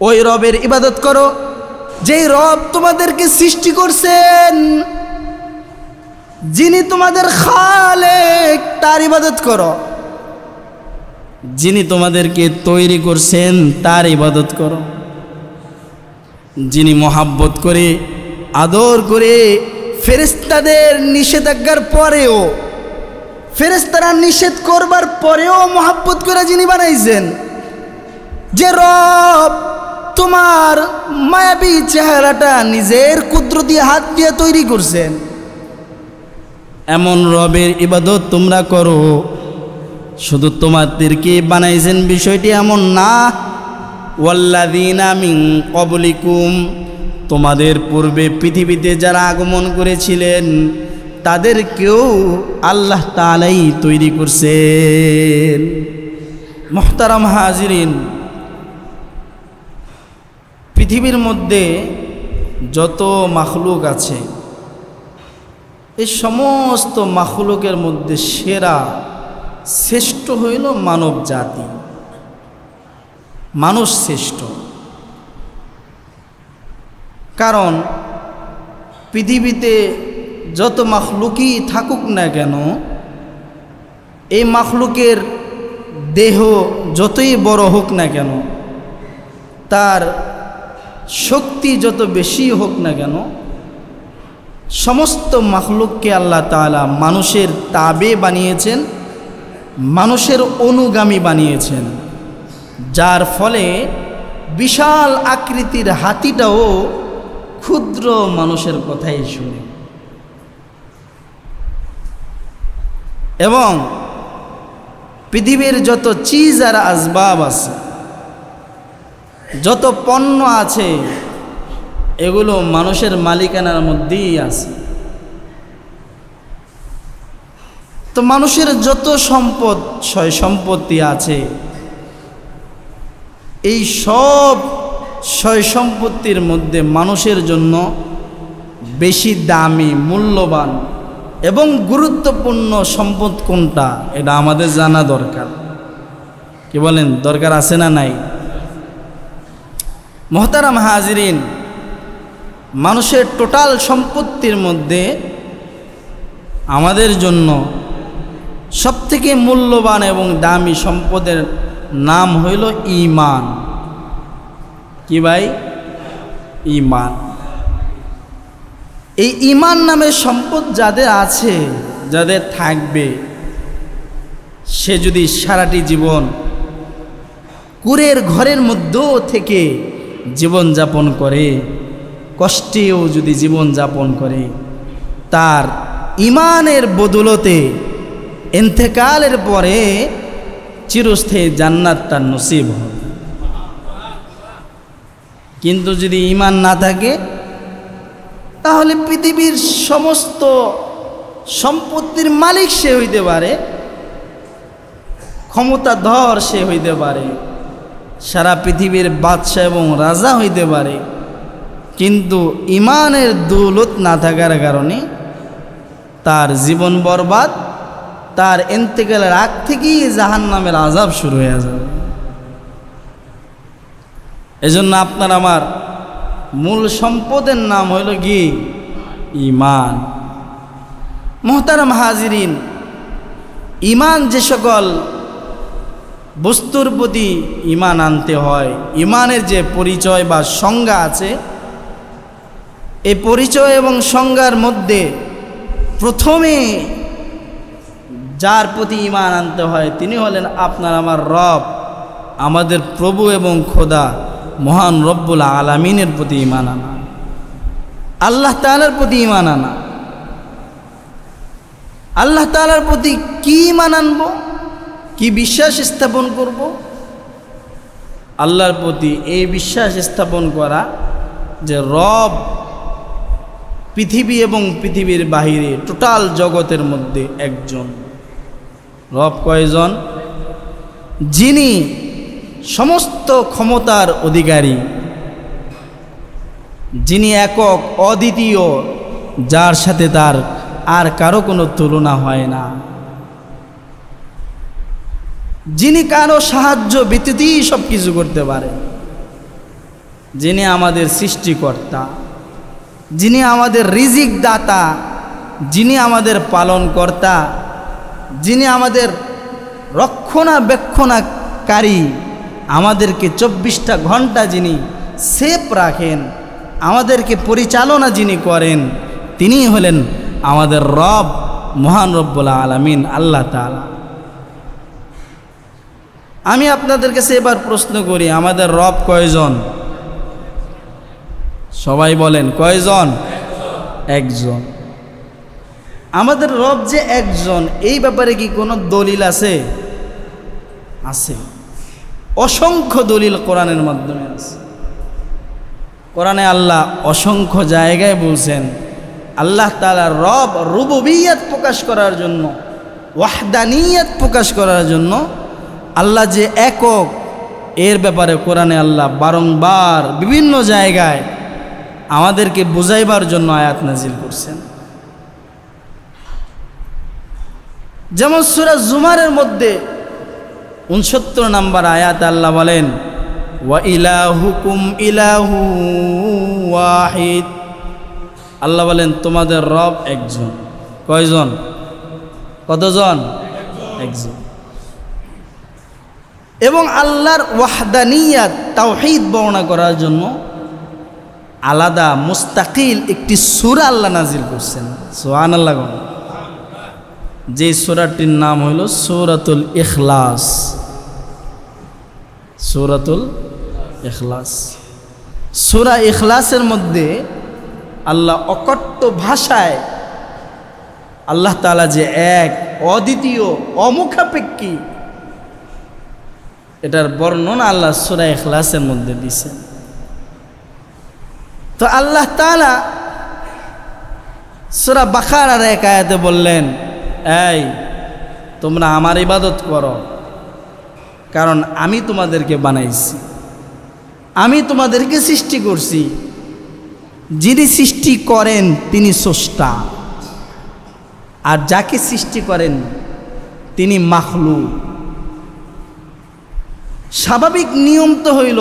ওই রবের ইবাদত করো যেই রব তোমাদেরকে সৃষ্টি করছেন, যিনি তোমাদের খালেক তার ইবাদত করো। যিনি তোমাদেরকে তৈরি করছেন তার ইবাদত করো। যিনি মহাব্বত করে আদর করে ফেরেশতাদের নিষেধাজ্ঞার পরেও, ফেরেশতারা নিষেধ করবার পরেও মহাব্বত করে যিনি বানাইছেন, যে রব তোমার মায়াবী চেহারাটা নিজের কুদরতি হাত দিয়ে তৈরি করছেন, এমন রবের ইবাদত তোমরা করো। শুধু তোমাদেরকে বানাইছেন বিষয়টি এমন না, ওয়াল্লাযীনা মিন ক্বাবলিকুম, তোমাদের পূর্বে পৃথিবীতে যারা আগমন করেছিলেন তাদেরকেও আল্লাহ তাআলাই তৈরি করছেন। মুহতারাম হাজিরিন, পৃথিবীর মধ্যে যত মাখলুক আছে এই সমস্ত মাখলুকের মধ্যে সেরা শ্রেষ্ঠ হইল মানব জাতি। মানুষ শ্রেষ্ঠ, কারণ পৃথিবীতে যত মাখলুকই থাকুক না কেন, এই মাখলুকের দেহ যতই বড় হোক না কেন, তার শক্তি যত বেশি হোক না কেন, সমস্ত মাখলুককে আল্লাহ তাআলা মানুষের তাবে বানিয়েছেন, মানুষের অনুগামী বানিয়েছেন, যার ফলে বিশাল আকৃতির হাতিটাও ক্ষুদ্র মানুষের কথাই শুনে। এবং পৃথিবীর যত চিজ আর আসবাব আছে, যত পণ্য আছে, এগুলো মানুষের মালিকানার মধ্যেই আছে। তো মানুষের যত সম্পদ সম্পত্তি আছে, এই সব সয় সম্পত্তির মধ্যে মানুষের জন্য বেশি দামি, মূল্যবান এবং গুরুত্বপূর্ণ সম্পদ কোনটা, এটা আমাদের জানা দরকার। কি বলেন, দরকার আছে না নাই? মুহতারাম হাজিরিন, মানুষের টোটাল সম্পত্তির মধ্যে আমাদের জন্য সবথেকে মূল্যবান এবং দামি সম্পদের নাম হইল ঈমান। কি ভাই? ঈমান। এই ঈমান নামের সম্পদ যাদের আছে, যাদের থাকবে, সে যদি সারাটি জীবন কুঁড়ের ঘরের মধ্যেও থেকে জীবন যাপন করে, কষ্টেও যদি জীবন যাপন করে, তার ঈমানের বদৌলতে ইন্তেকালের পরে চিরস্থায়ী জান্নাত তার নসিব হবে। কিন্তু যদি ঈমান না থাকে, তাহলে পৃথিবীর সমস্ত সম্পত্তির মালিক সে হইতে পারে, ক্ষমতাধর সে হইতে পারে, সারা পৃথিবীর বাদশাহ এবং রাজা হইতে পারে, কিন্তু ঈমানের দৌলত না থাকার কারণে তার জীবন বরবাদ, তার ইন্তেকালের আগ থেকেই জাহান্নামের আযাব শুরু হয়ে যাবে। এজন্য আপনার আমার মূল সম্পদের নাম হইল কি? ঈমান। মুহতারাম হাজিরিন, ঈমান যে সকল বস্তুর প্রতি ঈমান আনতে হয়, ঈমানের যে পরিচয় বা সংজ্ঞা আছে, এই পরিচয় এবং সংজ্ঞার মধ্যে প্রথমে যার প্রতি ঈমান আনতে হয় তিনি হলেন আপনার আমার রব, আমাদের প্রভু এবং খোদা মহান রব্বুল আলামিনের প্রতি ঈমান আনা, আল্লাহ তাআলার প্রতি ঈমান আনা। আল্লাহ তাআলার প্রতি কি ঈমান আনব, কি বিশ্বাস স্থাপন করব? আল্লাহর প্রতি এই বিশ্বাস স্থাপন করা যে রব পৃথিবী এবং পৃথিবীর বাহিরে টোটাল জগতের মধ্যে একজন। রব কয়জন? যিনি সমস্ত ক্ষমতার অধিকারী, যিনি একক অদ্বিতীয়, যার সাথে তার আর কারো কোনো তুলনা হয় না, যিনি কারো সাহায্য ব্যতীতই সব কিছু করতে পারে, যিনি আমাদের সৃষ্টিকর্তা, যিনি আমাদের রিজিক দাতা, যিনি আমাদের পালনকর্তা, যিনি আমাদের রক্ষণাবেক্ষণকারী, আমাদেরকে 24টা ঘন্টা যিনি সেফ রাখেন, আমাদেরকে পরিচালনা যিনি করেন, তিনিই হলেন আমাদের রব, মহান রব্বুল আলামিন আল্লাহ তাআলা। আমি আপনাদের কাছে এবার প্রশ্ন করি, আমাদের রব কয়জন? সবাই বলেন কয়জন? একজন। আমাদের রব যে একজন, এই ব্যাপারে কি কোনো দলিল আছে? আছে, অসংখ্য দলিল কোরআনের মাধ্যমে আছে। কোরআনে আল্লাহ অসংখ্য জায়গায় বলছেন, আল্লাহ তাআলা রব রুবুবিয়্যাত প্রকাশ করার জন্য, ওয়াহদানিয়ত প্রকাশ করার জন্য, আল্লাহ যে একক, এর ব্যাপারে কোরআনে আল্লাহ বারংবার বিভিন্ন জায়গায় আমাদেরকে বুঝাইবার জন্য আয়াত নাজিল করছেন। যেমন সূরা জুমারের মধ্যে 69 নম্বর আয়াত আল্লাহ বলেন, ওয়া ইলাহুকুম ইলাহু ওয়াহিদ। আল্লাহ বলেন তোমাদের রব একজন। কয়জন? কতজন? একজন। এবং আল্লাহর ওয়াহদানিয়াত তাওহীদ বর্ণনা করার জন্য আলাদা মুস্তাকিল একটি সূরা আল্লাহ নাজিল করছেন। সুবহানাল্লাহ। যে সূরাটির নাম হইল সূরাতুল ইখলাস। সূরাতুল ইখলাস। সূরা ইখলাসের মধ্যে আল্লাহ অকট্ট ভাষায় আল্লাহ তাআলা যে এক, অদ্বিতীয়, অমুখাপেক্ষী, এটার বর্ণনা আল্লাহ সূরা ইখলাসের মধ্যে দিয়েছেন। তো আল্লাহ তাআলা সূরা বাকারার এক আয়াতে বললেন, এই তোমরা আমার ইবাদত করো, কারণ আমি তোমাদেরকে বানাইছি, আমি তোমাদেরকে সৃষ্টি করছি। যিনি সৃষ্টি করেন তিনি স্রষ্টা, আর যাকে সৃষ্টি করেন তিনি মাখলুক। স্বাভাবিক নিয়ম তো হইল,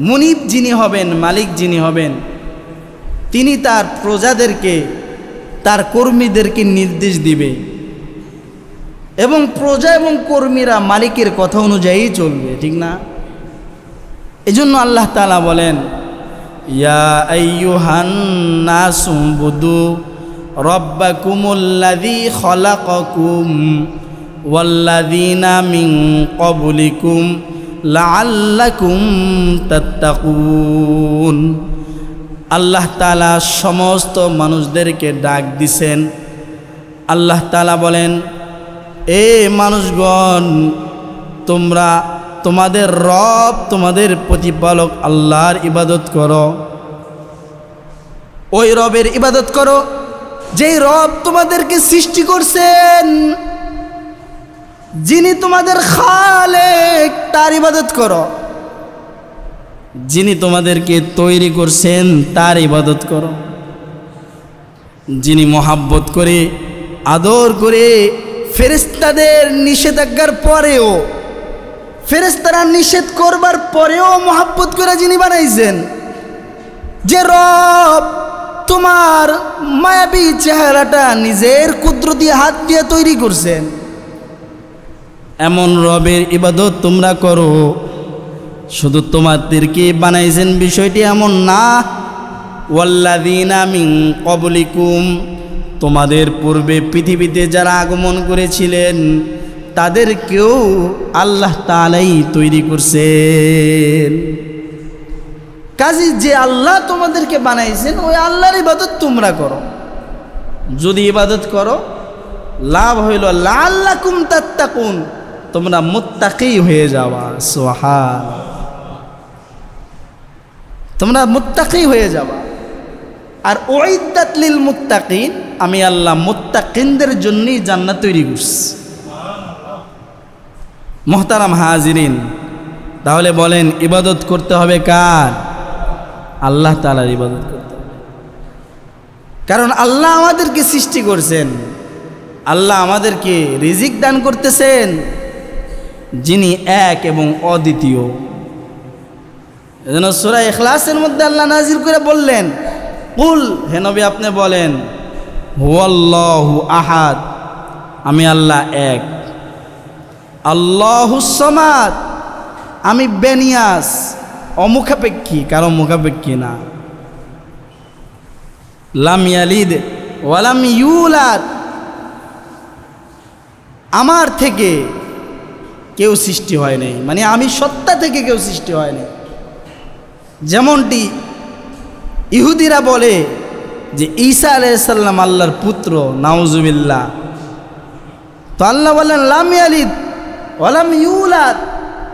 মুনিব যিনি হবেন, মালিক যিনি হবেন, তিনি তার প্রজাদেরকে, তার কর্মীদেরকে নির্দেশ দিবে, এবং প্রজা এবং কর্মীরা মালিকের কথা অনুযায়ী চলবে, ঠিক না? এজন্য আল্লাহ তাআলা বলেন, ইয়া আইয়ুহান নাসু বুদু রব্বাকুমুল্লাযী খলাকাকুম ওয়াল্লাযীনা মিন ক্বাবলিকুম লাআল্লাকুম তাত্তাকুন। আল্লাহ তাআলা সমস্ত মানুষদেরকে ডাক দিছেন। আল্লাহ তাআলা বলেন, এ মানুষগণ, তোমরা তোমাদের রব, তোমাদের প্রতিপালক আল্লাহর ইবাদত করো। ওই রবের ইবাদত করো যেই রব তোমাদেরকে সৃষ্টি করছেন, যিনি তোমাদের খালেক, তার ইবাদত করো। যিনি তোমাদেরকে তৈরি করছেন তার ইবাদত করো। যিনি মহাব্বত করে, আদর করে, ফেরেশতাদের নিষেধাজ্ঞার পরেও, ফেরেশতারা নিষেধ করবার পরেও মহাব্বত করে যিনি বানাইছেন, যে রব তোমার মায়াবী চেহারাটা নিজের কুদরতি হাত দিয়ে তৈরি করছেন, এমন রবের ইবাদত তোমরা করো। শুধু তোমাদেরকে বানাইছেন বিষয়টি এমন না, ওয়াল্লাযীনা মিন ক্বাবলিকুম, তোমাদের পূর্বে পৃথিবীতে যারা আগমন করেছিলেন তাদেরকেও আল্লাহ তাআলাই তৈরি করছেন। কাজী যে আল্লাহ তোমাদেরকে বানাইছেন ওই আল্লাহর ইবাদত তোমরা করো। যদি ইবাদত করো, লাভ হইল লাআল্লাকুম তাত্তাকুন, তোমরা মুত্তাকি হয়ে যাওয়া। সুবহানাল্লাহ। তোমরা মুত্তাকি হয়ে যাবা। আর উইদ্দাত লিল মুত্তাকিন, আমি আল্লাহ মুত্তাকিনদের জন্যই জান্নাত তৈরি করছি। মুহতারাম হাজিরিন, তাহলে বলেন ইবাদত করতে হবে কার? আল্লাহ তাআলার ইবাদত করতে হবে। কারণ আল্লাহ আমাদেরকে সৃষ্টি করছেন, আল্লাহ আমাদেরকে রিজিক দান করতেছেন, যিনি এক এবং অদ্বিতীয়। এজন্য সূরা ইখলাসের মধ্যে আল্লাহ নাজিল করে বললেন, কুল, হে নবী আপনি বলেন, হুয়াল্লাহু আহাদ, আমি আল্লাহ এক। আল্লাহুস সামাদ, আমি বেনিয়াস, অমুখাপেক্ষী, কারো মুখাপেক্ষী না। লাম ইয়ালিদ ওয়ালাম ইউলাদ, আমার থেকে কেউ সৃষ্টি হয় নাই, মানে আমি সত্তা থেকে কেউ সৃষ্টি হয় নাই। যেমনটি ইহুদিরা বলে যে ঈসা আলাইহিস সালাম আল্লাহর পুত্র, নাউজুবিল্লাহ। তো আল্লাহ বলেন লাম ইয়ালিদ ওয়ালাম ইউলাদ,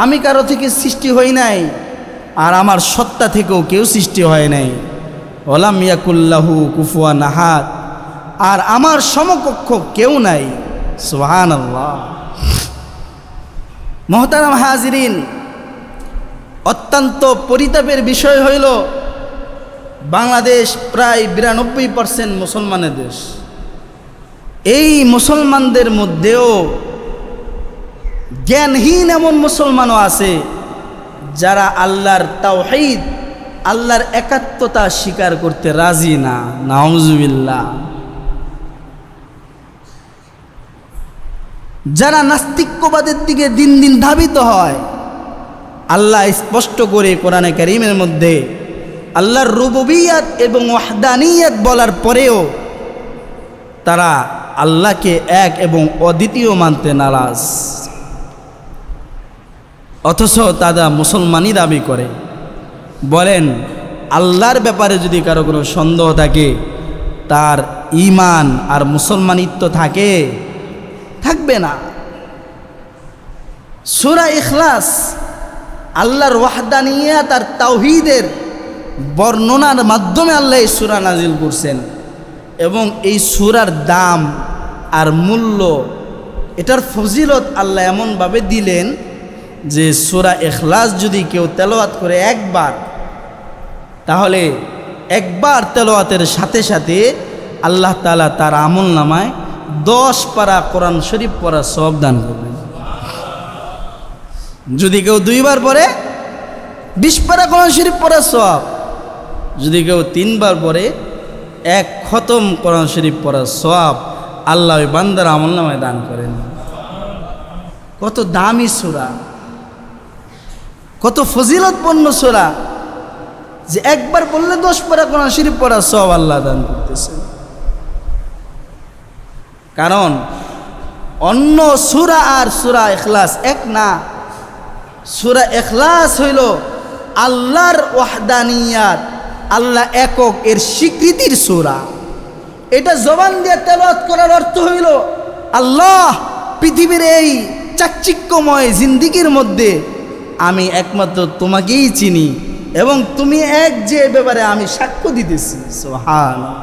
আমি কারো থেকে সৃষ্টি হই নাই, আর আমার সত্তা থেকেও কেউ সৃষ্টি হয় নাই। ওয়ালাম ইয়াকুল্লাহু কুফুয়ান আহাদ, আর আমার সমকক্ষ কেউ নাই। সুবহানাল্লাহ। মুহতারাম হাজিরিন, অত্যন্ত পরিতাপের বিষয় হইল বাংলাদেশ প্রায় 92% মুসলমানের দেশ। এই মুসলমানদের মধ্যেও জ্ঞানহীন এমন মুসলমানও আছে যারা আল্লাহর তাওহীদ, আল্লাহর একাত্মতা স্বীকার করতে রাজি না। নাউজুবিল্লাহ। যারা নাস্তিক্যবাদের দিকে দিন দিন ধাবিত হয়, আল্লাহ স্পষ্ট করে কোরআনে কারীমের মধ্যে আল্লাহর রুবুবিয়্যাত এবং ওয়াহদানিয়্যাত বলার পরেও তারা আল্লাহকে এক এবং অদ্বিতীয় মানতে নারাজ, অথচ তারা মুসলমানই দাবি করে। বলেন, আল্লাহর ব্যাপারে যদি কারো কোনো সন্দেহ থাকে, তার ঈমান আর মুসলমানিত্ব থাকবে না। সূরা ইখলাস আল্লাহর ওয়াহদানিয়্যাত আর তাওহীদের বর্ণনার মাধ্যমে আল্লাহ এই সূরা নাজিল করছেন, এবং এই সূরার দাম আর মূল্য, এটার ফজিলত আল্লাহ এমনভাবে দিলেন যে সূরা ইখলাস যদি কেউ তেলাওয়াত করে একবার, তাহলে একবার তেলাওয়াতের সাথে সাথে আল্লাহ তাআলা তার আমল নামায় 10 পারা কোরআন শরীফ পড়ার সওয়াব দান করবেন। যদি কেউ 2 বার পড়ে 20 পারা কোরআন শরীফ পড়ার সওয়াব, যদি কেউ 3 বার পড়ে 1 খতম কোরআন শরীফ পড়ার সওয়াব আল্লাহ ওই বান্দার আমল নামায় দান করেন। কত দামি সূরা, কত ফজিলতপূর্ণ সূরা, যে একবার পড়লে 10 পারা কোরআন শরীফ পড়ার সওয়াব আল্লাহ দান করতেছেন। কারণ অন্য সূরা আর সূরা ইখলাস এক না। সূরা ইখলাস হইল আল্লাহর ওয়াহদানিয়্যাত, আল্লাহ একক এর স্বীকৃতির সূরা। এটা জবান দিয়ে তেলাওয়াত করার অর্থ হইল, আল্লাহ, পৃথিবীর এই চাকচিক্যময় জিন্দেগির মধ্যে আমি একমাত্র তোমাকেই চিনি, এবং তুমি এক যে ব্যাপারে আমি সাক্ষ্য দিতেছি। সুবহানাল্লাহ।